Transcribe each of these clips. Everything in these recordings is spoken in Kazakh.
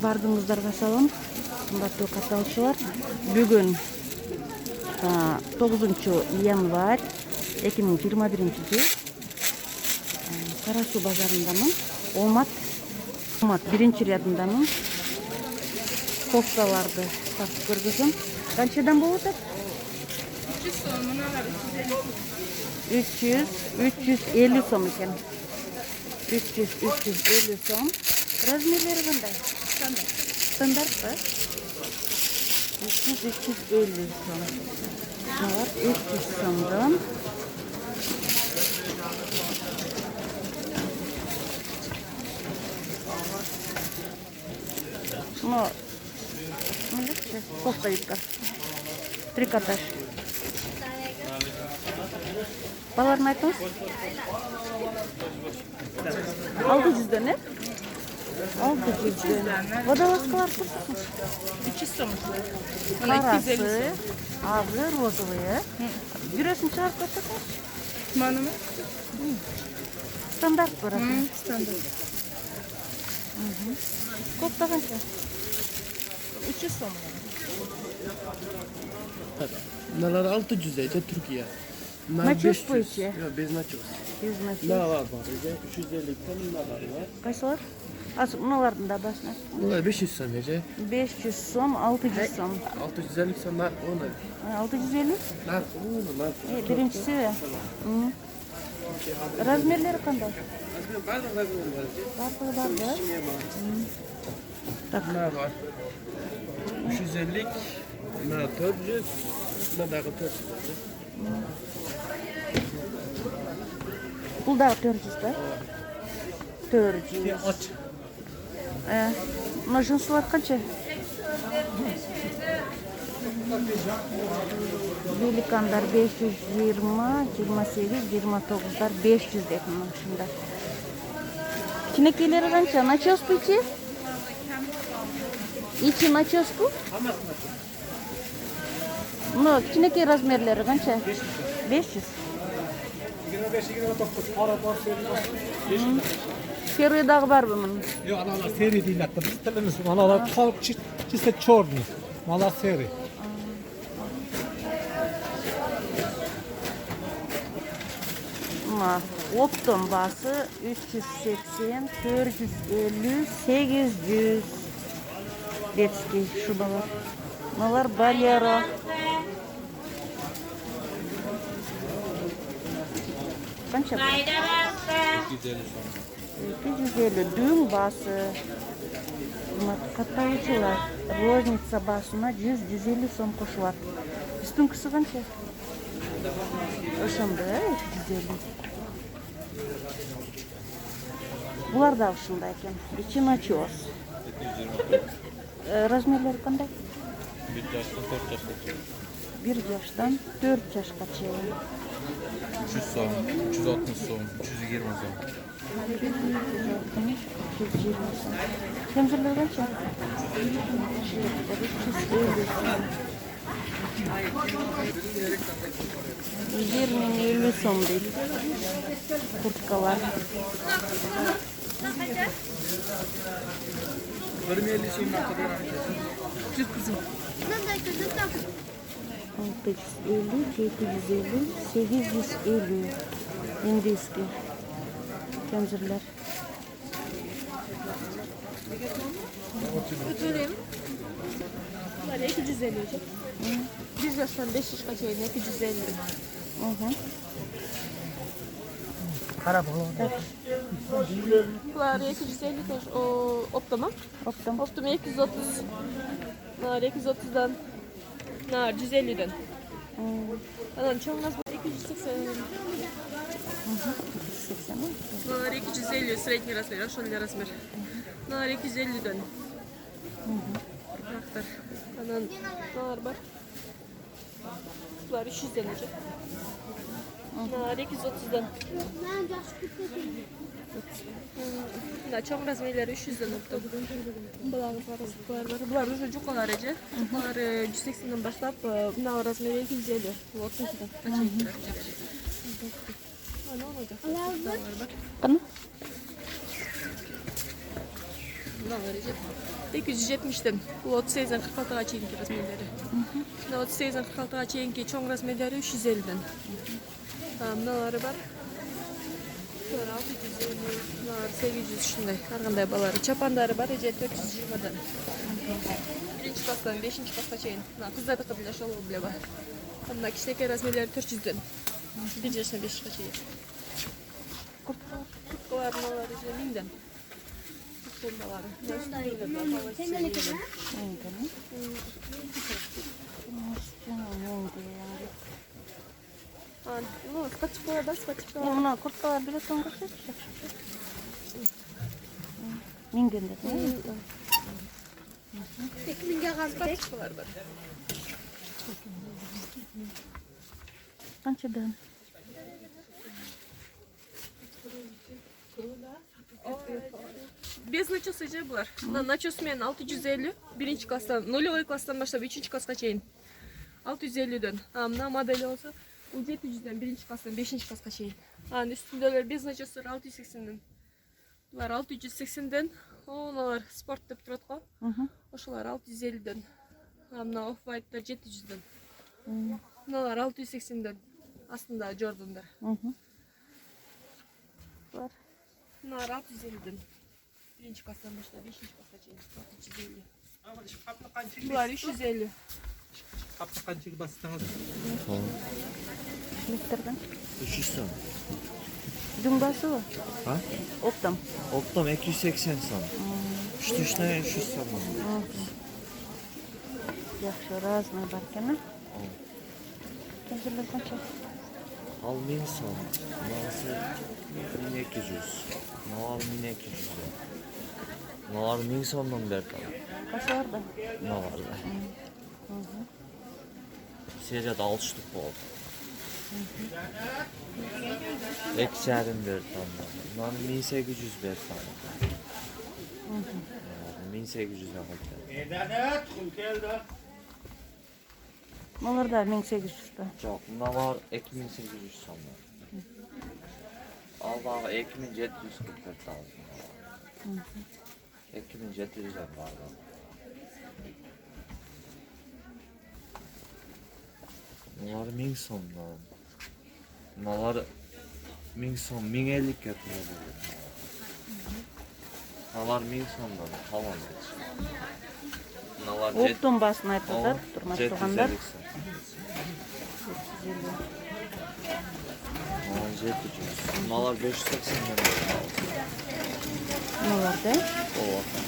Бардыңыздарга салам. Кымбаттуу катталуучулар. Бүгүн 9 январь 2021 жыл. Кара Суу базарындамын. Омат биринчи рядындамын. Кофталарды сатып көргөзөм. Канчадан болуп атат? 300 сом, мыналар 350 сом экен. 350 сом. Размерлери кандай? Стандарт ба? 350 сом. Мыналар 300 сомдон. Но кофта юбка. Трикотаж. Баларын айтыңыз? 600-дөн, э? 600-дөн. Водолазкалар турсун? 300 сом. Карасы, агы, розовые. Бирөсүн чыгарып көрсөтүңүз. Манымы? Стандарт барасың. Стандарт. Кофта канча? 300 сом. Bunlar 600 lira Türkiye. Начос поечи? Yok bez načos. Без начос. Ne var var? 350 tane bunlar var. Кайсылар? Мыналардын да басына. Bunlar 500 сом ece. 500 сом, 600 сом. 650 сом nar onu. 650? Nar onu nar. Биринчиси. Размерлери кандай? Bardağ var. Бардыгы бар, да? Так. Nar var. 350, nar 400, nar da 400. Бул дагы 400, да? 400. Aç. Мына жынсылар канча? Великандар 520, 28, 29дар 500 деп мына ушунда. Кичинекейлери канча? Начос ичи? Ичи начос бу? Мына кичинекей размерлери канча? 500. 25-29 para var söylüyor. Первый дагы барбы мунун? Yok analar seri değil hatta biz telemiz analar чисто черный. Mala seri. Мына оптом басы 380, 450, 800. Детский шубалар. Мыналар Болеро. Канча? 250 дюйм басы. Катталуучулар. Розница басына 100-150 сом кошулат. Спинкасы канча? Ошондой, 250. Булар да ушундай экен. Ичи начос. Размерлери кандай? 1 жаштан 4 жашка чейин. 300 сом, 360 сом, 320 сом. 320 сом. Темзирлер канча? 350 сом. 20-50 сом дейт. Курткалар. 150 сом на kadar. 650, 750, 850. Индийский. Темзирлер. Ötüreyim. Bunlar 250 hocam. 1 yaştan 5 yaşa çeyin 250. Kara balığı. Bunlar 250 taş o optama. Оптом. Optama 230. Bunlar 230'dan. Nar 150'den. Anan çoğunaz 280. 280 мı? Nar 250 средний размер, ошондай размер. Nar 250'den. Трактор. Anan nar бар. Bunlar 300'den hocam. Nar 230'dan. Да, чоң размерлери 300'den optom. Булар уже жукалар эже. Булар 180'den баштап, мына размери 250. Вот сюда. Кана? Мына эже. 270'den. Bu 38'den 46'ga çeyinki razmerleri. 38'den 46'ga çeyinki çoğun razmerleri 350'den. Tamam, bunları var. Bunlar 650, bunlar 800 şunday. Argандай balları. Çapandары var, 420'den. Birinci klasdan 5. klasga çeyin. Kızlar da kabul aşağı bile var. Bunda kişideki razmerleri 400'den. 1 yaşına 5 yaşına çeyin. Kurtkalar, bunlar 1000'den. Kurtkaları. Ну, спачкала, да, спачкала. Мына курткалар билетин көрсөтчү. Минген деп. 2000'ge gazbek var. Канчадан? Без начоса же var. Начосмен 650, birinci klasdan, нулевой klasdan başlayıp 3. klasga çeyin. 650'den. Mına modeli olsa bu 700'den birinci klasdan 5. klasga çeyin. Üstündeler bez начосlar 680'den. Bunlar 680'den. Onlar sport dep turат го. Ошолар 650'den. Mına off-white'lar 700'den. Bunlar 680'den. Aslında Jordan'lar. Var. Bunlar 650'den. Birinci klasdan başlayıp 5. klasga çeyin. 650. Bunlar 350. Kapta qanchaga bastınız? Литтерден. 300 сом. Дүңбасы. Ha? Оптом. Optom 280 сом. Штучная 300 сом. Жакшы, разный бар экен, а? Кенжелер канча? Al 1000 сом. Мынасы 1200. Мыналар 1200. Мыналар 1000 сомдон берип алам. Кашаларда. Мыналарда. Seriyada 6 штук болду. 2,5 берип алам. Мынаны 1800 берип алам. 1800 алып. Маларда 1800 Жоқ, мыналар 2800 сом. Ал дагы 2700 берип алам. 2700 бар. Мыналар 1000 сомдон. Мыналар 1000 сом, 1050 кетип. Мыналар 1000 сомдон калган. Мыналар Оптом басын айтып атат, турмаш тургандар. 700. Мыналар 580 сом. Маларда. Ооба.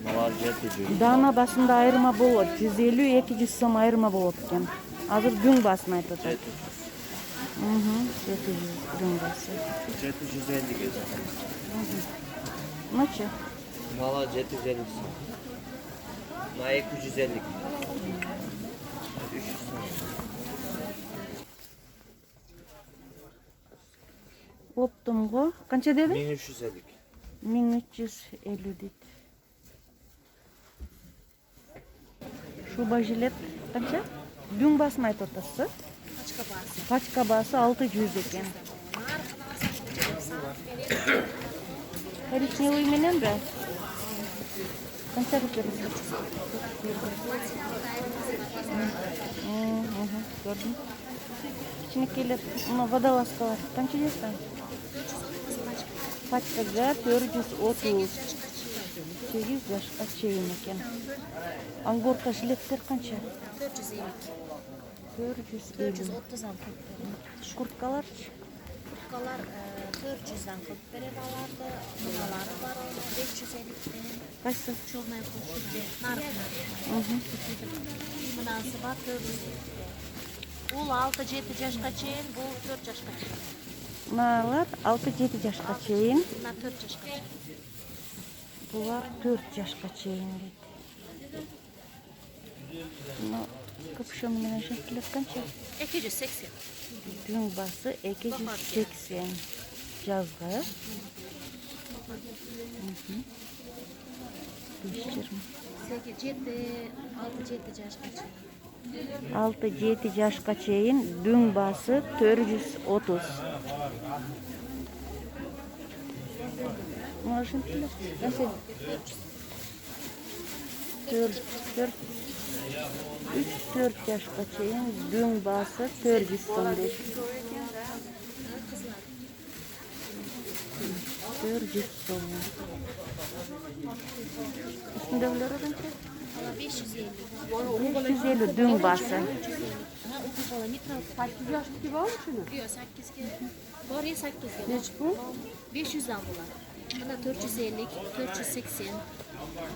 Мыналар 700. Дана басында айырма болот. 150-200 сом айырма болот экен. Азыр дүң басын айтып атат. 700 дүң басы. 750 geçer. Мынчы? Мыналар 750 сом. Мына 250. 300 сом. Оптомго канча деди? 1350. 1350 дейт. Шуба жилет канча? Дүң басын айтып атасыз? Пачка басы 600 экен. Коричневый менен бе? Канча бересиз? Көрдүм. Кичинекейлер, мына водолазкалар канча дейсиң? Пачкага 430. 8 жашка чейин экен. Ангорка жилеттер канча? 450. 430'dan 40 verir. Курткаларчы? Kurtkalar 400'dan 40 verir alardı. Numaları var onun 550'den. Кайсы? Çolmaya koşuldu. Narkına. Mınası var 400. Ул 6-7 жашка чейин, бул 4 жашка чейин. Мыналар 6-7 жашка чейин. Мына 4 жашка чейин. Булар 4 жашка чейин дейт. Мына көпшөм менен жектелеп канча? 280. Дүң басы 280 жазга. 6-7 жашка чейин. 6-7 жашка чейин дүң басы 430. Maaşın pili. Nasıl? 3-4 yaşqa çeyin dün bası 400 so'm deydi. 400 so'm. Üstündekiler qancha? Valla 550. 550 dün bası. Ha, uku bola mikro. 8 yaşlık var mı şunu? Yok 8'ge. Var ya 8'ge. Neç bu? 500 dan bular. Buna 450, 480.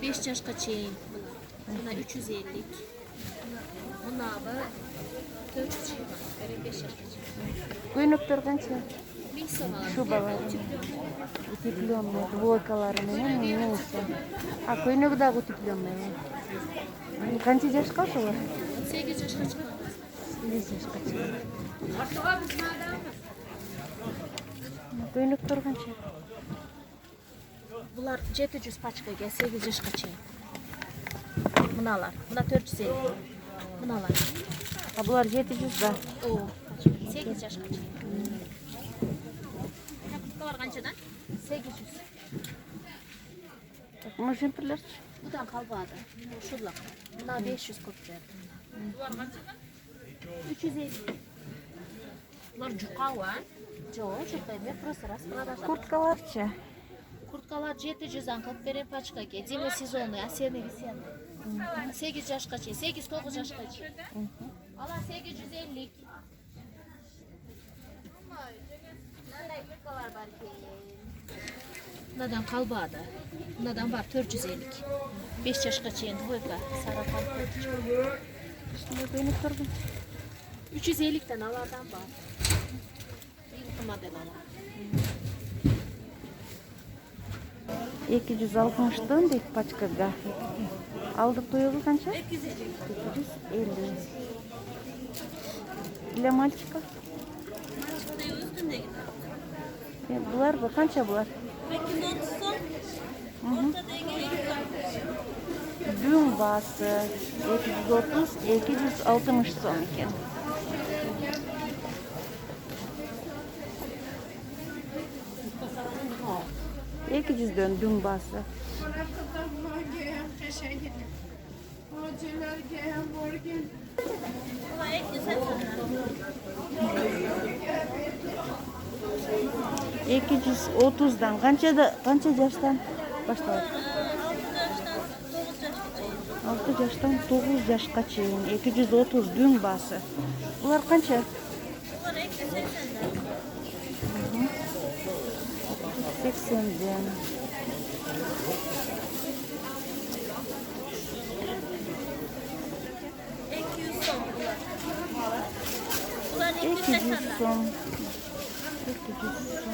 5 yaşqa çeyin bular. Buna 350. Buna abi 400 şey var. Böyle 5 yaşqa çeyin. Ko'ynaklar qancha? 1000 so'm aladi. Shu baba. Утепленный, двойкалары менен 1000 so'm. А ko'ynak da утепленный. Qancha yoshqa shular? 8 yaşqa chiqadi. 8 yoshqa chiqadi. Ko'ynaklar qancha? Bular 700 paçkaga 8 yaşqa çeyin. Bunalar. Buna 450. Bunalar. Ha bular 700 da. O. 8 yaşqa çeyin. Var qanchadan? 800. Mujempirlar. Budan qalbadi. Şurlaq. Buna 500 ko'p berdi. 350. Bular juqa va? Yo'q, juqa emas, просто распродажа. Kurtkalarcha. Kurtkalar 700 dan qilib beren paçkaga. Zima sezoni, aseni viseni. 8 yaşqacha, 8-9 yaşqacha. Ala 850. Nanday kurtkalar var ki. Nadan qalbadi. Nadan var 450. 5 yaşqacha endi voyka, sarapan. Shunday ko'ynaklar qancha? 350 dan alardan var. Yılgı model alar. 260 dan deydi paçkaga. Aldık doyuğu qancha? 250. Для мальчика? Bular bu qancha bular? Dün bası 230-260 so'm ekan. $200 dün bası. $230'dan qancha yoshdan boshlaydi? 6 yoshdan 9 yoshga cheyin 230 dün bası. Bular qancha? Bunlar 80'den. Bunlar 200 so'm. 200 so'm.